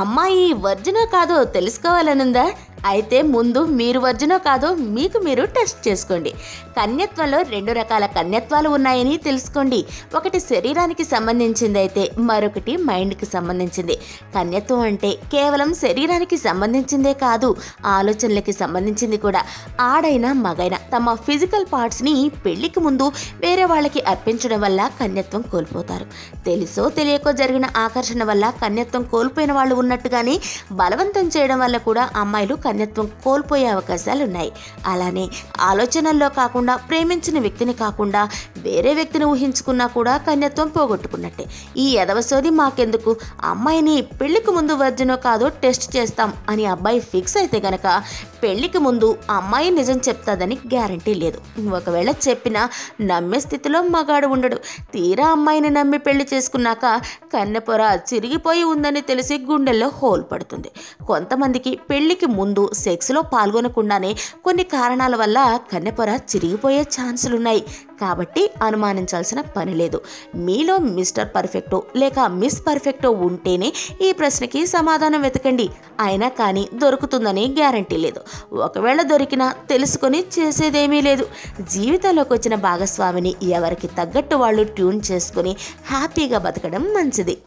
అమ్మాయి వర్జినో కాదో తెలుసుకోవాలనుందా? అయితే ముందు మీరు వర్జినో కాదో మీకు మీరు టెస్ట్ చేసుకోండి. కన్యత్వంలో 2 రకాల కన్యత్వాలు ఉన్నాయని తెలుసుకోండి. ఒకటి శరీరానికి సంబంధించింది అయితే మరొకటి మైండ్కి సంబంధించింది. కన్యత్వం అంటే కేవలం శరీరానికి సంబంధించిందే కాదు, ఆలోచనలకి సంబంధించింది కూడా. ఆడైనా మగైనా తమ ఫిజికల్ పార్ట్స్ని పెళ్లికి ముందు వేరే వాళ్ళకి అర్పించడం వల్ల కన్యత్వం కోల్పోతారు. తెలుసో తెలియకో జరిగిన ఆకర్షణ వల్ల కన్యత్వం కోల్పోయిన వాళ్ళు ఉన్నట్టుగానే బలవంతం చేయడం వల్ల కూడా అమ్మాయిలు కన్యత్వం కోల్పోయే అవకాశాలు ఉన్నాయి. అలానే ఆలోచనల్లో కాకుండా, ప్రేమించిన వ్యక్తిని కాకుండా వేరే వ్యక్తిని ఊహించుకున్నా కూడా కన్యత్వం పోగొట్టుకున్నట్టే. ఈ ఎదవసోది మాకెందుకు, అమ్మాయిని పెళ్లికి ముందు వర్జినో కాదో టెస్ట్ చేస్తాం అని అబ్బాయి ఫిక్స్ అయితే గనక పెళ్లికి ముందు అమ్మాయి నిజం చెప్తాదని గ్యారంటీ లేదు. ఒకవేళ చెప్పినా నమ్మే స్థితిలో మగాడు ఉండడు. తీరా అమ్మాయిని నమ్మి పెళ్లి చేసుకున్నాక కన్నెపొర చిరిగిపోయి ఉందని తెలిసి గుండెల్లో హోల్ పడుతుంది. కొంతమందికి పెళ్లికి ముందు సెక్స్లో పాల్గొనకుండానే కొన్ని కారణాల వల్ల కన్నెపొర చిరిగిపోయే ఛాన్సులున్నాయి. కాబట్టి అనుమానించాల్సిన పని లేదు. మీలో మిస్టర్ పర్ఫెక్టో లేక మిస్ పర్ఫెక్టో ఉంటేనే ఈ ప్రశ్నకి సమాధానం వెతకండి. అయినా కానీ దొరుకుతుందని గ్యారంటీ లేదు. ఒకవేళ దొరికినా తెలుసుకొని చేసేదేమీ లేదు. జీవితంలోకి వచ్చిన భాగస్వామిని ఎవరికి తగ్గట్టు వాళ్ళు ట్యూన్ చేసుకుని హ్యాపీగా బతకడం మంచిది.